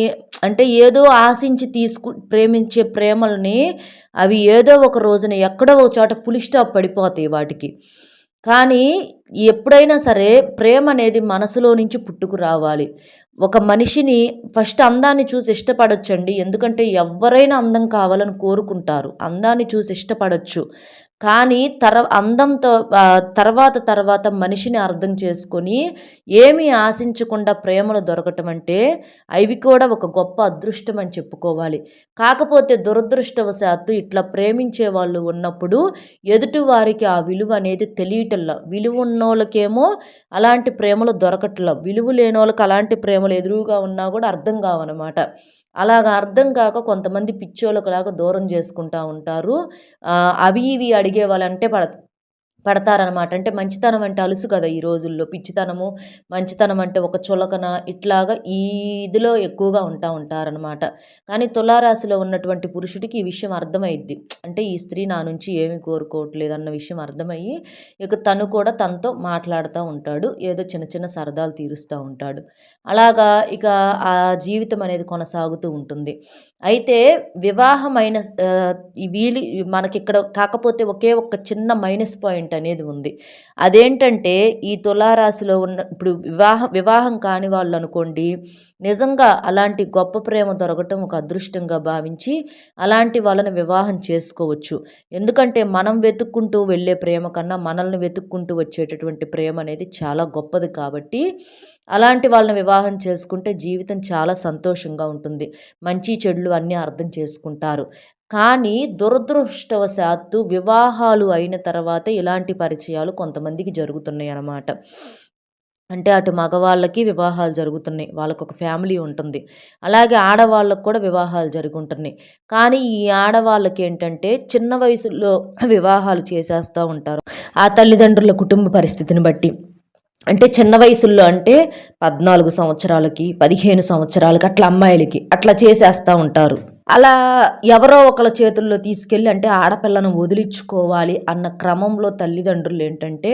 అంటే ఏదో ఆశించి ప్రేమించే ప్రేమలని అవి ఏదో ఒక రోజున ఎక్కడో ఒక చోట ఫుల్ స్టాప్ పడిపోతాయి వాటికి. కానీ ఎప్పుడైనా సరే ప్రేమనేది మనసులో నుంచి పుట్టుకు రావాలి. ఒక మనిషిని ఫస్ట్ అందాన్ని చూసి ఇష్టపడొచ్చండి. ఎందుకంటే ఎవ్వరైనా అందం కావాలని కోరుకుంటారు. అందాన్ని చూసి ఇష్టపడొచ్చు. కానీ అందంతో తర్వాత మనిషిని అర్థం చేసుకొని ఏమీ ఆశించకుండా ప్రేమలో దొరకటం అంటే అవి కూడా ఒక గొప్ప అదృష్టం అని చెప్పుకోవాలి. కాకపోతే దురదృష్టవశాత్తు ఇట్లా ప్రేమించే వాళ్ళు ఉన్నప్పుడు ఎదుటివారికి ఆ విలువ అనేది తెలియటల్లా. విలువ ఉన్నోళ్ళకేమో అలాంటి ప్రేమలు దొరకట్లా. విలువ లేనోళ్ళకి అలాంటి ప్రేమలు ఎదురుగా ఉన్నా కూడా అర్థం కావనమాట. అలాగా అర్థం కాక కొంతమంది పిచ్చోళ్ళకులాగా దూరం చేసుకుంటా ఉంటారు. అవి ఇవి అడిగే వాళ్ళంటే పడతారనమాట. అంటే మంచితనం అంటే అలుసు కదా ఈ రోజుల్లో. పిచ్చితనము, మంచితనం అంటే ఒక చులకన ఇట్లాగా ఈ ఇదిలో ఎక్కువగా ఉంటారనమాట. కానీ తులారాశిలో ఉన్నటువంటి పురుషుడికి ఈ విషయం అర్థమైద్ది. అంటే ఈ స్త్రీ నా నుంచి ఏమి కోరుకోవట్లేదు అన్న విషయం అర్థమయ్యి, ఇక తను కూడా తనతో మాట్లాడుతూ ఉంటాడు. ఏదో చిన్న చిన్న సరదాలు తీరుస్తూ ఉంటాడు. అలాగా ఇక ఆ జీవితం అనేది కొనసాగుతూ ఉంటుంది. అయితే వివాహమైన ఈ వీలి మనకిక్కడ కాకపోతే ఒకే ఒక్క చిన్న మైనస్ పాయింట్ అనేది ఉంది. అదేంటంటే ఈ తులారాశిలో ఉన్న ఇప్పుడు వివాహం కాని వాళ్ళనుకోండి, నిజంగా అలాంటి గొప్ప ప్రేమ దొరకటం ఒక అదృష్టంగా భావించి అలాంటి వాళ్ళని వివాహం చేసుకోవచ్చు. ఎందుకంటే మనం వెతుక్కుంటూ వెళ్ళే ప్రేమ కన్నా మనల్ని వెతుక్కుంటూ వచ్చేటటువంటి ప్రేమ అనేది చాలా గొప్పది కాబట్టి అలాంటి వాళ్ళని వివాహం చేసుకుంటే జీవితం చాలా సంతోషంగా ఉంటుంది. మంచి చెడులు అన్నీ అర్థం చేసుకుంటారు. కానీ దురదృష్టవశాత్తు వివాహాలు అయిన తర్వాత ఇలాంటి పరిచయాలు కొంతమందికి జరుగుతున్నాయన్నమాట. అంటే అటు మగవాళ్ళకి వివాహాలు జరుగుతున్నాయి. వాళ్ళకొక ఫ్యామిలీ ఉంటుంది. అలాగే ఆడవాళ్ళకి కూడా వివాహాలు జరుగుంటున్నాయి. కానీ ఈ ఆడవాళ్ళకేంటంటే చిన్న వయసులో వివాహాలు చేసేస్తా ఉంటారు. ఆ తల్లిదండ్రుల కుటుంబ పరిస్థితిని బట్టి. అంటే చిన్న వయసుల్లో అంటే 14 సంవత్సరాలకి, 15 సంవత్సరాలకి అట్లా అమ్మాయిలకి అట్లా చేసేస్తా ఉంటారు. అలా ఎవరో ఒకళ్ళ చేతుల్లో తీసుకెళ్ళి అంటే ఆడపిల్లను వదిలించుకోవాలి అన్న క్రమంలో తల్లిదండ్రులేంటంటే,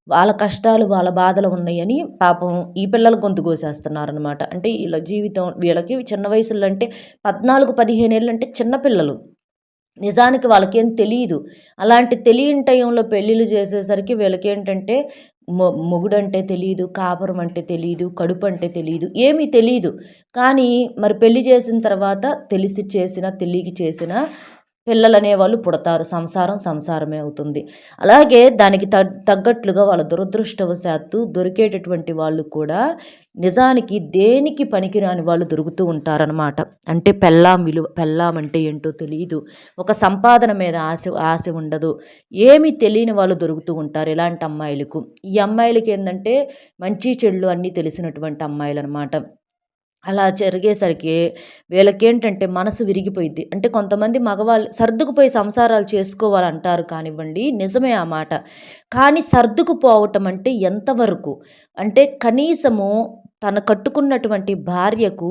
వాళ్ళ కష్టాలు, వాళ్ళ బాధలు ఉన్నాయని పాపం ఈ పిల్లలు గొంతు కోసేస్తున్నారనమాట. అంటే ఈళ్ళ జీవితం వీళ్ళకి చిన్న వయసుల్లో అంటే 14, 15 ఏళ్ళంటే చిన్న పిల్లలు. నిజానికి వాళ్ళకేం తెలీదు. అలాంటి తెలియని టైంలో పెళ్ళిళ్ళు చేసేసరికి వీళ్ళకేంటంటే మొగుడంటే తెలీదు, కాపురం అంటే తెలీదు, కడుపంటే తెలీదు, ఏమీ తెలీదు. కానీ మరి పెళ్లి చేసిన తర్వాత తెలిసి చేసినా, తెలియక చేసినా పిల్లలనేవాళ్ళు పుడతారు. సంసారం సంసారమే అవుతుంది. అలాగే దానికి తగ్గట్లుగా వాళ్ళ దురదృష్టవశాత్తు దొరికేటటువంటి వాళ్ళు కూడా నిజానికి దేనికి పనికిరాని వాళ్ళు దొరుకుతూ ఉంటారనమాట. అంటే పెళ్ళాం అంటే ఏంటో తెలీదు. ఒక సంపాదన మీద ఆశ ఉండదు. ఏమీ తెలియని వాళ్ళు దొరుకుతూ ఉంటారు ఇలాంటి అమ్మాయిలకు. ఈ అమ్మాయిలకి ఏందంటే మంచి చెడులు అన్నీ తెలిసినటువంటి అమ్మాయిలనమాట. అలా జరిగేసరికి వీళ్ళకేంటంటే మనసు విరిగిపోయిద్ది. అంటే కొంతమంది మగవాళ్ళు సర్దుకుపోయి సంసారాలు చేసుకోవాలంటారు కానివ్వండి, నిజమే ఆ మాట. కానీ సర్దుకుపోవటం అంటే ఎంతవరకు? అంటే కనీసము తను కట్టుకున్నటువంటి భార్యకు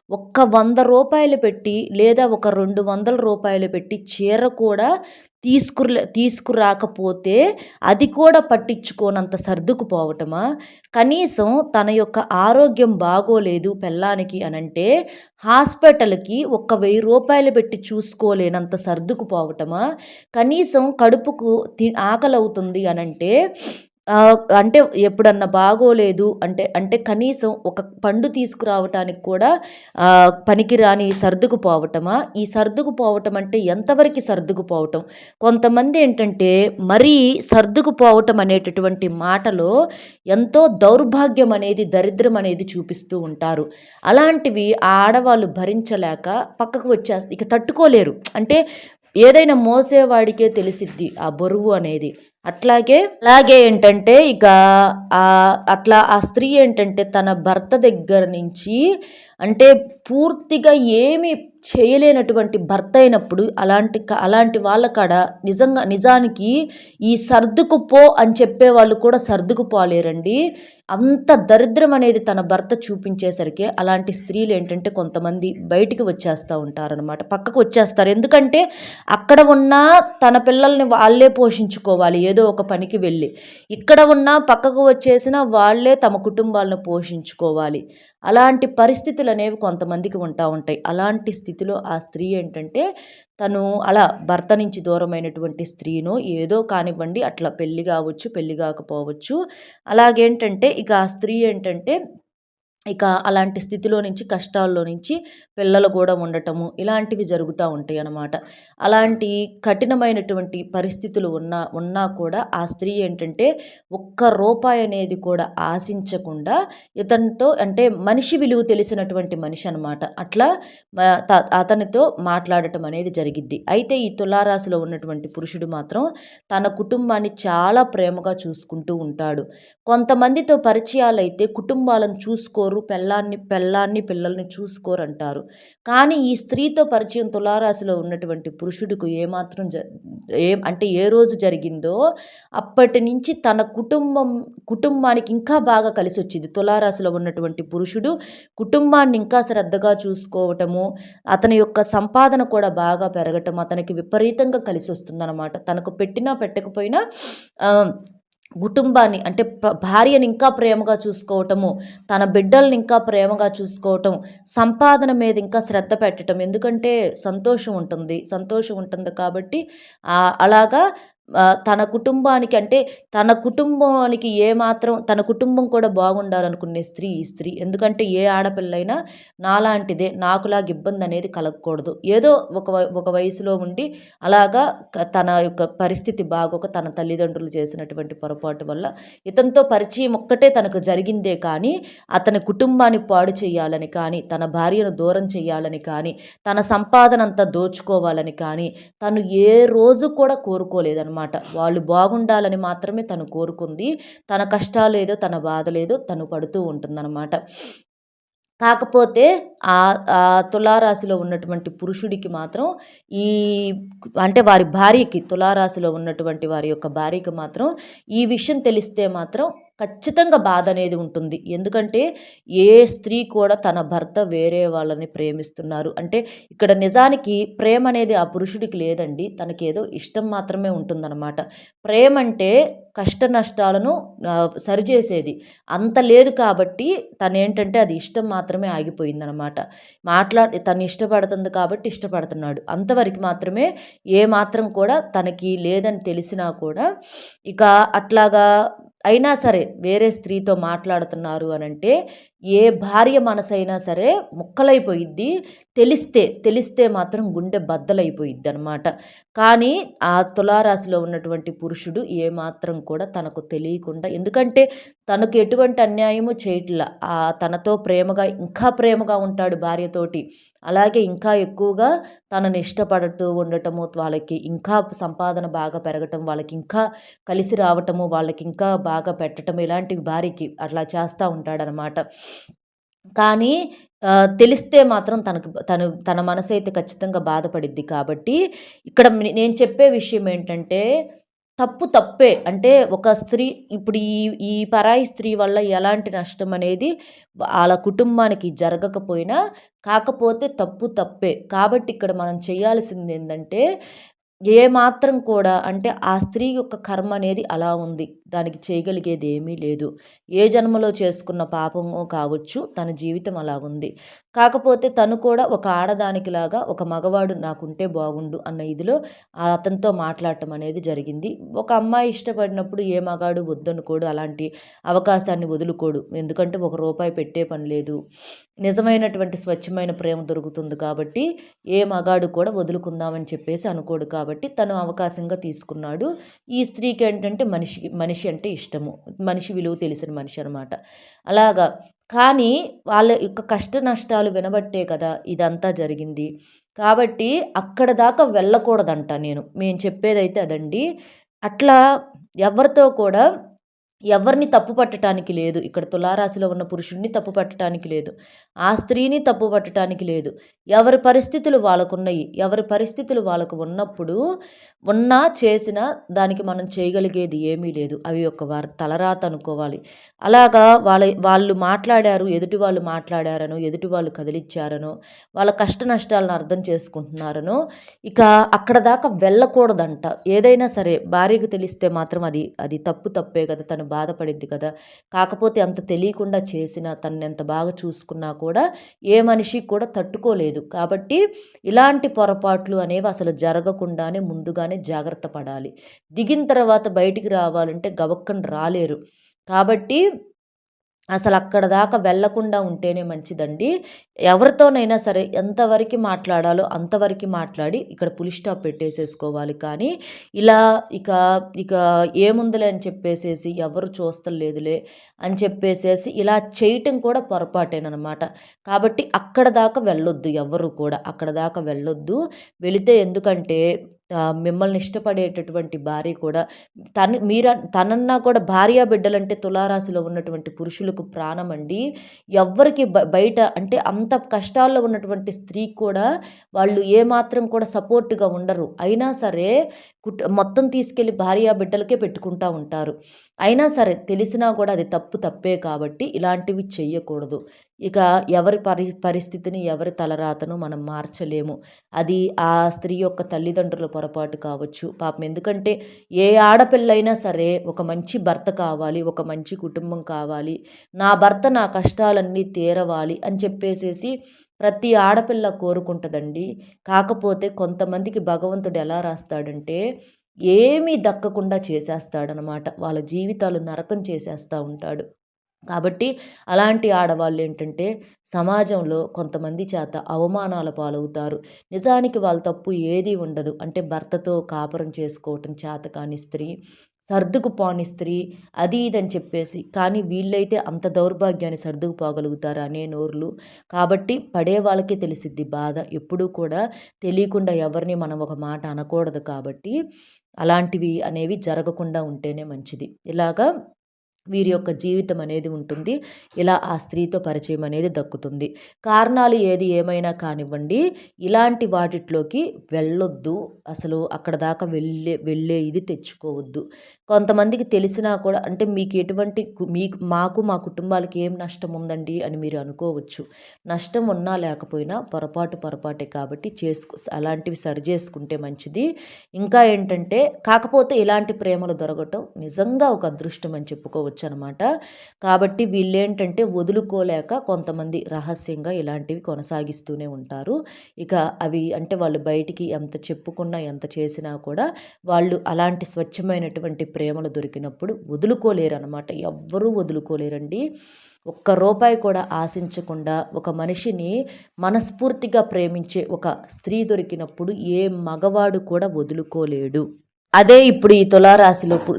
ఒక్క రూ. 100 పెట్టి లేదా ఒక రూ. 200 పెట్టి చీర కూడా తీసుకురాకపోతే అది కూడా పట్టించుకోనంత సర్దుకుపోవటమా? కనీసం తన యొక్క ఆరోగ్యం బాగోలేదు పెళ్ళానికి అనంటే హాస్పిటల్‌కి ఒక్క రూ. 1000 పెట్టి చూసుకోలేనంత సర్దుకుపోవటమా? కనీసం కడుపుకు ఆకలవుతుంది అనంటే అంటే ఎప్పుడన్నా బాగోలేదు అంటే అంటే కనీసం ఒక పండు తీసుకురావటానికి కూడా పనికిరాని సర్దుకుపోవటమా? ఈ సర్దుకుపోవటం అంటే ఎంతవరకి సర్దుకుపోవటం? కొంతమందేంటంటే మరీ సర్దుకుపోవటం అనేటటువంటి మాటలో ఎంతో దౌర్భాగ్యం అనేది, దరిద్రం అనేది చూపిస్తూ ఉంటారు. అలాంటివి ఆ ఆడవాళ్ళు భరించలేక పక్కకు ఇక తట్టుకోలేరు. అంటే ఏదైనా మోసేవాడికే తెలిసిద్ది ఆ బరువు అనేది. అలాగే ఏంటంటే ఇక అట్లా ఆ స్త్రీ ఏంటంటే తన భర్త దగ్గర నుంచి అంటే పూర్తిగా ఏమి చేయలేనటువంటి భర్త అయినప్పుడు అలాంటి వాళ్ళ కాడ నిజానికి ఈ సర్దుకుపో అని చెప్పేవాళ్ళు కూడా సర్దుకుపోలేరండి. అంత దరిద్రం అనేది తన భర్త చూపించేసరికి అలాంటి స్త్రీలు ఏంటంటే కొంతమంది బయటికి వచ్చేస్తూ ఉంటారనమాట. పక్కకు వచ్చేస్తారు. ఎందుకంటే అక్కడ ఉన్న తన పిల్లల్ని వాళ్ళే పోషించుకోవాలి ఏదో ఒక పనికి వెళ్ళి. ఇక్కడ ఉన్న పక్కకు వచ్చేసిన వాళ్ళే తమ కుటుంబాలను పోషించుకోవాలి. అలాంటి పరిస్థితులనేవి కొంతమందికి ఉంటాయి. అలాంటి స్థితిలో ఆ స్త్రీ ఏంటంటే తను అలా భర్త నుంచి దూరమైనటువంటి స్త్రీనో ఏదో కానివ్వండి అట్లా పెళ్లి కావచ్చు, పెళ్లి కాకపోవచ్చు. అలాగేంటంటే ఇక ఆ స్త్రీ ఏంటంటే ఇక అలాంటి స్థితిలో నుంచి, కష్టాల్లో నుంచి పిల్లలు కూడా ఉండటము ఇలాంటివి జరుగుతూ ఉంటాయి అన్నమాట. అలాంటి కఠినమైనటువంటి పరిస్థితులు ఉన్నా కూడా ఆ స్త్రీ ఏంటంటే ఒక్క రూపాయి అనేది కూడా ఆశించకుండా ఇతనితో అంటే మనిషి విలువ తెలిసినటువంటి మనిషి అనమాట. అట్లా అతనితో మాట్లాడటం అనేది జరిగిద్ది. అయితే ఈ తులారాశిలో ఉన్నటువంటి పురుషుడు మాత్రం తన కుటుంబాన్ని చాలా ప్రేమగా చూసుకుంటూ ఉంటాడు. కొంతమందితో పరిచయాలైతే కుటుంబాలను చూసుకోరు, పెళ్ళాన్ని పిల్లల్ని చూసుకోరంటారు. కానీ ఈ స్త్రీతో పరిచయం తులారాశిలో ఉన్నటువంటి పురుషుడికి ఏమాత్రం అంటే ఏ రోజు జరిగిందో అప్పటి నుంచి తన కుటుంబానికి ఇంకా బాగా కలిసొచ్చింది. తులారాశిలో ఉన్నటువంటి పురుషుడు కుటుంబాన్ని ఇంకా శ్రద్ధగా చూసుకోవటము, అతని యొక్క సంపాదన కూడా బాగా పెరగటం అతనికి విపరీతంగా కలిసొస్తుందనమాట. తనకు పెట్టినా పెట్టకపోయినా కుటుంబాన్ని అంటే భార్యని ఇంకా ప్రేమగా చూసుకోవటము, తన బిడ్డల్ని ఇంకా ప్రేమగా చూసుకోవటం, సంపాదన మీద ఇంకా శ్రద్ధ పెట్టటం. ఎందుకంటే సంతోషం ఉంటుంది కాబట్టి అలాగా తన కుటుంబానికి అంటే తన కుటుంబానికి ఏమాత్రం తన కుటుంబం కూడా బాగుండాలనుకునే ఈ స్త్రీ. ఎందుకంటే ఏ ఆడపిల్లైనా నాలాంటిదే, నాకులాగా ఇబ్బంది అనేది కలగకూడదు. ఏదో ఒక వయసులో ఉండి అలాగా తన యొక్క పరిస్థితి బాగోక తన తల్లిదండ్రులు చేసినటువంటి పొరపాటు వల్ల ఇతనితో పరిచయం ఒక్కటే తనకు జరిగిందే కానీ అతని కుటుంబాన్ని పాడు చేయాలని కానీ, తన భార్యను దూరం చేయాలని కానీ, తన సంపాదన అంతా దోచుకోవాలని కానీ తను ఏ రోజు కూడా కోరుకోలేదనమాట. వాళ్ళు బాగుండాలని మాత్రమే తను కోరుకుంది. తన కష్టాలేదో, తన బాధలేదో తను పడుతూ ఉంటుందన్నమాట. కాకపోతే తులారాశిలో ఉన్నటువంటి పురుషుడికి మాత్రం ఈ అంటే వారి భార్యకి తులారాశిలో ఉన్నటువంటి వారి యొక్క భార్యకి మాత్రం ఈ విషయం తెలిస్తే మాత్రం ఖచ్చితంగా బాధ అనేది ఉంటుంది. ఎందుకంటే ఏ స్త్రీ కూడా తన భర్త వేరే వాళ్ళని ప్రేమిస్తున్నారు అంటే ఇక్కడ నిజానికి ప్రేమ అనేది ఆ పురుషుడికి లేదండి. తనకేదో ఇష్టం మాత్రమే ఉంటుందన్నమాట. ప్రేమ అంటే కష్ట నష్టాలను సరిచేసేది. అంత లేదు కాబట్టి తనేంటంటే అది ఇష్టం మాత్రమే ఆగిపోయిందనమాట. తను ఇష్టపడుతుంది కాబట్టి ఇష్టపడుతున్నాడు. అంతవరకు మాత్రమే ఏ మాత్రం కూడా తనకి లేదని తెలిసినా కూడా ఇక అట్లాగా అయినా సరే వేరే స్త్రీతో మాట్లాడుతున్నారు అనంటే ఏ భార్య మనసైనా సరే ముక్కలైపోయిద్ది. తెలిస్తే మాత్రం గుండె బద్దలైపోయిద్దనమాట. కానీ ఆ తులారాశిలో ఉన్నటువంటి పురుషుడు ఏమాత్రం కూడా తనకు తెలియకుండా ఎందుకంటే తనకు ఎటువంటి అన్యాయము చేయట్లా. తనతో ఇంకా ప్రేమగా ఉంటాడు భార్యతోటి. అలాగే ఇంకా ఎక్కువగా తనని ఇష్టపడుతూ ఉండటము, వాళ్ళకి ఇంకా సంపాదన బాగా పెరగటం, వాళ్ళకి ఇంకా కలిసి రావటము, వాళ్ళకి ఇంకా బాగా పెట్టటం ఇలాంటివి భార్యకి అట్లా చేస్తూ ఉంటాడనమాట. కానీ తెలిస్తే మాత్రం తన మనసైతే ఖచ్చితంగా బాధపడిద్ది కాబట్టి ఇక్కడ నేను చెప్పే విషయం ఏంటంటే తప్పే. అంటే ఒక స్త్రీ ఇప్పుడు ఈ పరాయి స్త్రీ వల్ల ఎలాంటి నష్టం అనేది వాళ్ళ కుటుంబానికి జరగకపోయినా కాకపోతే తప్పే. కాబట్టి ఇక్కడ మనం చేయాల్సింది ఏందంటే ఏమాత్రం కూడా అంటే ఆ స్త్రీ యొక్క కర్మ అనేది అలా ఉంది. దానికి చేయగలిగేది ఏమీ లేదు. ఏ జన్మలో చేసుకున్న పాపమో కావచ్చు, తన జీవితం అలా ఉంది. కాకపోతే తను కూడా ఒక ఆడదానికిలాగా ఒక మగవాడు నాకుంటే బాగుండు అన్న ఇదిలో అతనితో మాట్లాడటం అనేది జరిగింది. ఒక అమ్మాయి ఇష్టపడినప్పుడు ఏ మగాడు వద్దనుకోడు. అలాంటి అవకాశాన్ని వదులుకోడు. ఎందుకంటే ఒక రూపాయి పెట్టే పని లేదు. నిజమైనటువంటి స్వచ్ఛమైన ప్రేమ దొరుకుతుంది కాబట్టి ఏ మగాడు కూడా వదులుకుందామని చెప్పేసి అనుకోడు కాబట్టి తను అవకాశంగా తీసుకున్నాడు. ఈ స్త్రీకి ఏంటంటే మనిషి అంటే ఇష్టము. మనిషి విలువ తెలిసిన మనిషి అనమాట. అలాగా కానీ వాళ్ళ యొక్క కష్ట నష్టాలు వినబట్టే కదా ఇదంతా జరిగింది. కాబట్టి అక్కడ దాకా వెళ్ళకూడదంట మేము చెప్పేదైతే అదండి. అట్లా ఎవరితో కూడా ఎవరిని తప్పు పట్టటానికి లేదు. ఇక్కడ తులారాశిలో ఉన్న పురుషుడిని తప్పు పట్టటానికి లేదు. ఆ స్త్రీని తప్పు పట్టటానికి లేదు. ఎవరి పరిస్థితులు వాళ్ళకున్నయి. ఎవరి పరిస్థితులు వాళ్ళకు ఉన్నప్పుడు ఉన్నా చేసినా దానికి మనం చేయగలిగేది ఏమీ లేదు. అవి ఒక వారి తలరాత అనుకోవాలి. అలాగా వాళ్ళు మాట్లాడారు, ఎదుటి వాళ్ళు మాట్లాడారనో, ఎదుటి వాళ్ళు కదిలిచ్చారనో, వాళ్ళ కష్ట నష్టాలను అర్థం చేసుకుంటున్నారనో ఇక అక్కడ దాకా వెళ్ళకూడదంట. ఏదైనా సరే భార్యకు తెలిస్తే మాత్రం అది తప్పే కదా. తను బాధపడిద్ది కదా. కాకపోతే అంత తెలియకుండా చేసినా తనని ఎంత బాగా చూసుకున్నా కూడా ఏ మనిషి కూడా తట్టుకోలేదు. కాబట్టి ఇలాంటి పొరపాట్లు అనేవి అసలు జరగకుండానే ముందుగానే జాగ్రత్త పడాలి. దిగిన తర్వాత బయటికి రావాలంటే గబక్కన రాలేరు. కాబట్టి అసలు అక్కడ దాకా వెళ్ళకుండా ఉంటేనే మంచిదండి. ఎవరితోనైనా సరే ఎంతవరకు మాట్లాడాలో అంతవరకు మాట్లాడి ఇక్కడ పులి స్టాప్ పెట్టేసేసుకోవాలి. కానీ ఇలా ఇక ఇక ఏముందిలే అని చెప్పేసేసి ఎవరు చూస్తలేదులే అని చెప్పేసేసి ఇలా చేయటం కూడా పొరపాటేనమాట. కాబట్టి అక్కడ దాకా వెళ్ళొద్దు. ఎవరు కూడా అక్కడ దాకా వెళ్ళొద్దు. వెళితే ఎందుకంటే మిమ్మల్ని ఇష్టపడేటటువంటి భార్య కూడా తనన్నా కూడా భార్య బిడ్డలంటే తులారాశిలో ఉన్నటువంటి పురుషులకు ప్రాణం అండి. ఎవ్వరికి బయట అంటే అంత కష్టాల్లో ఉన్నటువంటి స్త్రీ కూడా వాళ్ళు ఏమాత్రం కూడా సపోర్ట్గా ఉండరు. అయినా సరే మొత్తం తీసుకెళ్ళి భార్య బిడ్డలకే పెట్టుకుంటూ ఉంటారు. అయినా సరే తెలిసినా కూడా అది తప్పే కాబట్టి ఇలాంటివి చెయ్యకూడదు. ఇక ఎవరి పరిస్థితిని ఎవరి తలరాతను మనం మార్చలేము. అది ఆ స్త్రీ యొక్క తల్లిదండ్రుల పొరపాటు కావచ్చు. పాపం ఎందుకంటే ఏ ఆడపిల్లైనా సరే ఒక మంచి భర్త కావాలి, ఒక మంచి కుటుంబం కావాలి, నా భర్త నా కష్టాలన్నీ తీరవాలి అని చెప్పేసేసి ప్రతి ఆడపిల్ల కోరుకుంటుందండి. కాకపోతే కొంతమందికి భగవంతుడు ఎలా రాస్తాడంటే ఏమీ దక్కకుండా చేసేస్తాడనమాట. వాళ్ళ జీవితాలు నరకం చేసేస్తూ ఉంటాడు. కాబట్టి అలాంటి ఆడవాళ్ళు ఏంటంటే సమాజంలో కొంతమంది చేత అవమానాల పాలవుతారు. నిజానికి వాళ్ళ తప్పు ఏదీ ఉండదు. అంటే భర్తతో కాపురం చేసుకోవటం చేతకాని స్త్రీ, సర్దుకుపోని స్త్రీ, అది ఇదని చెప్పేసి. కానీ వీళ్ళైతే అంత దౌర్భాగ్యాన్ని సర్దుకుపోగలుగుతారు అనే నోర్లు. కాబట్టి పడే వాళ్ళకే తెలిసిద్ది బాధ. ఎప్పుడూ కూడా తెలియకుండా ఎవరిని మనం ఒక మాట అనకూడదు. కాబట్టి అలాంటివి అనేవి జరగకుండా ఉంటేనే మంచిది. ఇలాగా వీరి యొక్క జీవితం అనేది ఉంటుంది. ఇలా ఆ స్త్రీతో పరిచయం అనేది దక్కుతుంది. కారణాలు ఏమైనా కానివ్వండి, ఇలాంటి వాటిట్లోకి వెళ్ళొద్దు. అసలు అక్కడ దాకా వెళ్ళే ఇది తెచ్చుకోవద్దు. కొంతమందికి తెలిసినా కూడా అంటే మీకు ఎటువంటి మాకు మా కుటుంబాలకి ఏం నష్టం ఉందండి అని మీరు అనుకోవచ్చు. నష్టం ఉన్నా లేకపోయినా పొరపాటే కాబట్టి అలాంటివి సరి చేసుకుంటే మంచిది. ఇంకా ఏంటంటే కాకపోతే ఇలాంటి ప్రేమలు దొరకటం నిజంగా ఒక అదృష్టం అని చెప్పుకోవచ్చు అనమాట. కాబట్టి వీళ్ళేంటంటే వదులుకోలేక కొంతమంది రహస్యంగా ఇలాంటివి కొనసాగిస్తూనే ఉంటారు. ఇక అవి అంటే వాళ్ళు బయటికి ఎంత చెప్పుకున్నా ఎంత చేసినా కూడా వాళ్ళు అలాంటి స్వచ్ఛమైనటువంటి ప్రేమలు దొరికినప్పుడు వదులుకోలేరు అనమాట. ఎవ్వరూ వదులుకోలేరండి. ఒక్క రూపాయి కూడా ఆశించకుండా ఒక మనిషిని మనస్ఫూర్తిగా ప్రేమించే ఒక స్త్రీ దొరికినప్పుడు ఏ మగవాడు కూడా వదులుకోలేడు. అదే ఇప్పుడు ఈ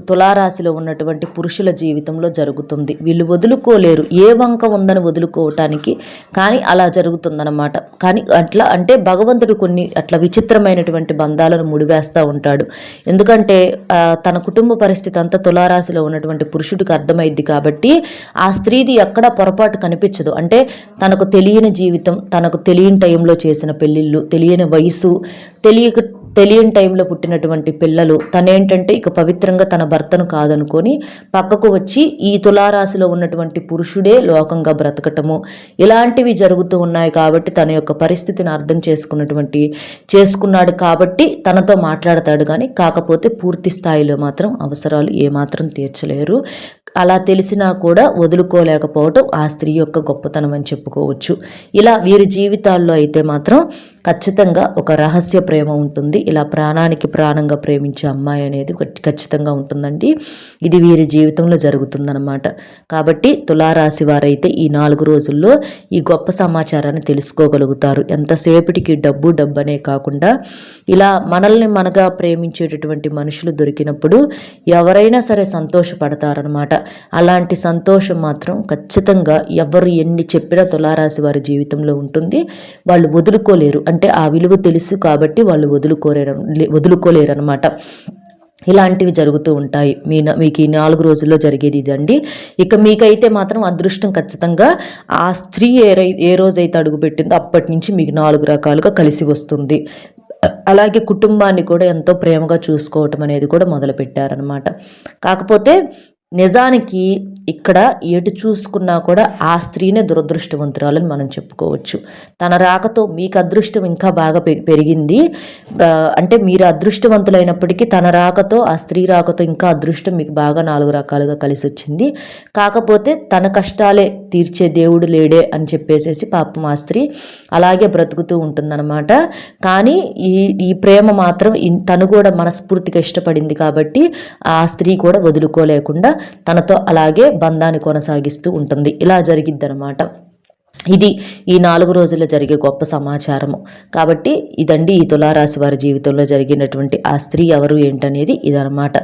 తులారాశిలో ఉన్నటువంటి పురుషుల జీవితంలో జరుగుతుంది. వీళ్ళు వదులుకోలేరు. ఏ వంక ఉందని వదులుకోవటానికి కానీ అలా జరుగుతుందన్నమాట. కానీ అట్లా అంటే భగవంతుడు కొన్ని అట్లా విచిత్రమైనటువంటి బంధాలను ముడివేస్తూ ఉంటాడు. ఎందుకంటే తన కుటుంబ పరిస్థితి అంతా తులారాశిలో ఉన్నటువంటి పురుషుడికి అర్థమైద్ది కాబట్టి ఆ స్త్రీది ఎక్కడా పొరపాటు కనిపించదు. అంటే తనకు తెలియని జీవితం, తనకు తెలియని టైంలో చేసిన పెళ్ళిళ్ళు, తెలియని వయసు, తెలియని టైంలో పుట్టినటువంటి పిల్లలు తనేంటంటే ఇక పవిత్రంగా తన భర్తను కాదనుకొని పక్కకు వచ్చి ఈ తులారాశిలో ఉన్నటువంటి పురుషుడే లోకంగా బ్రతకటము ఇలాంటివి జరుగుతూ ఉన్నాయి. కాబట్టి తన యొక్క పరిస్థితిని అర్థం చేసుకున్నాడు కాబట్టి తనతో మాట్లాడతాడు. కానీ కాకపోతే పూర్తి స్థాయిలో మాత్రం అవసరాలు ఏమాత్రం తీర్చలేరు. అలా తెలిసినా కూడా వదులుకోలేకపోవటం ఆ స్త్రీ యొక్క గొప్పతనం అని చెప్పుకోవచ్చు. ఇలా వీరి జీవితాల్లో అయితే మాత్రం ఖచ్చితంగా ఒక రహస్య ప్రేమ ఉంటుంది. ఇలా ప్రాణానికి ప్రాణంగా ప్రేమించే అమ్మాయి అనేది ఖచ్చితంగా ఉంటుందండి. ఇది వీరి జీవితంలో జరుగుతుందన్నమాట. కాబట్టి తులారాశి వారైతే ఈ 4 రోజుల్లో ఈ గొప్ప సమాచారాన్ని తెలుసుకోగలుగుతారు. ఎంతసేపటికి డబ్బు అనే కాకుండా ఇలా మనల్ని మనగా ప్రేమించేటటువంటి మనుషులు దొరికినప్పుడు ఎవరైనా సరే సంతోషపడతారనమాట. అలాంటి సంతోషం మాత్రం ఖచ్చితంగా ఎవరు ఎన్ని చెప్పినా తులారాశి వారి జీవితంలో ఉంటుంది. వాళ్ళు వదులుకోలేరు. అంటే ఆ విలువ తెలుసు కాబట్టి వాళ్ళు వదులుకోలేరు అనమాట. ఇలాంటివి జరుగుతూ ఉంటాయి. మీకు ఈ 4 రోజుల్లో జరిగేది ఇదండి. ఇక మీకైతే మాత్రం అదృష్టం ఖచ్చితంగా ఆ స్త్రీ ఏ రోజైతే అడుగుపెట్టిందో అప్పటి నుంచి మీకు 4 రకాలుగా కలిసి వస్తుంది. అలాగే కుటుంబాన్ని కూడా ఎంతో ప్రేమగా చూసుకోవటం అనేది కూడా మొదలుపెట్టారనమాట. కాకపోతే నిజానికి ఇక్కడ ఎటు చూసుకున్నా కూడా ఆ స్త్రీనే దురదృష్టవంతురాలని మనం చెప్పుకోవచ్చు. తన రాకతో మీకు అదృష్టం ఇంకా బాగా పెరిగింది. అంటే మీరు అదృష్టవంతులైనప్పటికీ తన రాకతో ఆ స్త్రీ రాకతో ఇంకా అదృష్టం మీకు బాగా 4 రకాలుగా కలిసి వచ్చింది. కాకపోతే తన కష్టాలే తీర్చే దేవుడు లేడే అని చెప్పేసేసి పాపం ఆ స్త్రీ అలాగే బ్రతుకుతూ ఉంటుందన్నమాట. కానీ ఈ ప్రేమ మాత్రం తను కూడా మనస్ఫూర్తిగా ఇష్టపడింది కాబట్టి ఆ స్త్రీ కూడా వదులుకోలేకుండా తనతో అలాగే బంధాన్ని కొనసాగిస్తూ ఉంటుంది. ఇలా జరిగిద్దనమాట. ఇది ఈ 4 రోజుల్లో జరిగే గొప్ప సమాచారము. కాబట్టి ఇదండి ఈ తులారాశి వారి జీవితంలో జరిగినటువంటి ఆ స్త్రీ ఎవరు ఏంటనేది ఇదనమాట.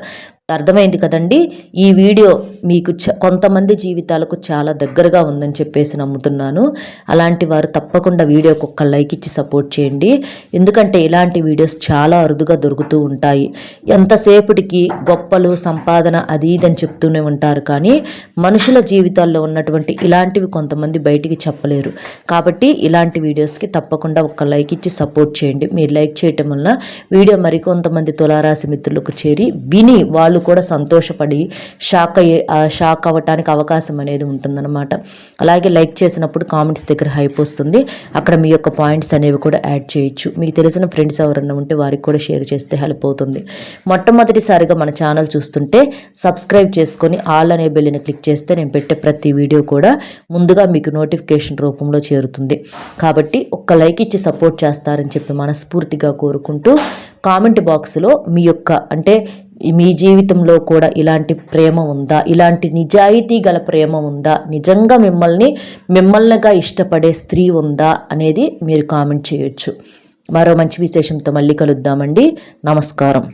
అర్థమైంది కదండి. ఈ వీడియో మీకు కొంతమంది జీవితాలకు చాలా దగ్గరగా ఉందని చెప్పేసి నమ్ముతున్నాను. అలాంటి వారు తప్పకుండా వీడియోకి ఒక్క లైక్ ఇచ్చి సపోర్ట్ చేయండి. ఎందుకంటే ఇలాంటి వీడియోస్ చాలా అరుదుగా దొరుకుతూ ఉంటాయి. ఎంతసేపటికి గొప్పలు సంపాదన అది ఇదని చెప్తూనే ఉంటారు. కానీ మనుషుల జీవితాల్లో ఉన్నటువంటి ఇలాంటివి కొంతమంది బయటికి చెప్పలేరు. కాబట్టి ఇలాంటి వీడియోస్కి తప్పకుండా ఒక్క లైక్ ఇచ్చి సపోర్ట్ చేయండి. మీరు లైక్ చేయటం వల్ల వీడియో మరికొంతమంది తులారాశి మిత్రులకు చేరి విని వాళ్ళు కూడా సంతోషపడి షాక్ అవ్వటానికి అవకాశం అనేది ఉంటుందన్నమాట. అలాగే లైక్ చేసినప్పుడు కామెంట్స్ దగ్గర హైప్ వస్తుంది. అక్కడ మీ యొక్క పాయింట్స్ అనేవి కూడా యాడ్ చేయొచ్చు. మీకు తెలిసిన ఫ్రెండ్స్ ఎవరన్నా ఉంటే వారికి కూడా షేర్ చేస్తే హెల్ప్ అవుతుంది. మొట్టమొదటిసారిగా మన ఛానల్ చూస్తుంటే సబ్స్క్రైబ్ చేసుకొని ఆల్ అనే బెల్ని క్లిక్ చేస్తే నేను పెట్టే ప్రతి వీడియో కూడా ముందుగా మీకు నోటిఫికేషన్ రూపంలో చేరుతుంది. కాబట్టి ఒక్క లైక్ ఇచ్చి సపోర్ట్ చేస్తారని చెప్పి మనస్ఫూర్తిగా కోరుకుంటూ కామెంట్ బాక్స్లో మీ యొక్క అంటే మీ జీవితంలో కూడా ఇలాంటి ప్రేమ ఉందా, ఇలాంటి నిజాయితీ గల ప్రేమ ఉందా, నిజంగా మిమ్మల్నిగా ఇష్టపడే స్త్రీ ఉందా అనేది మీరు కామెంట్ చేయొచ్చు. మరో మంచి విశేషంతో మళ్ళీ కలుద్దామండి. నమస్కారం.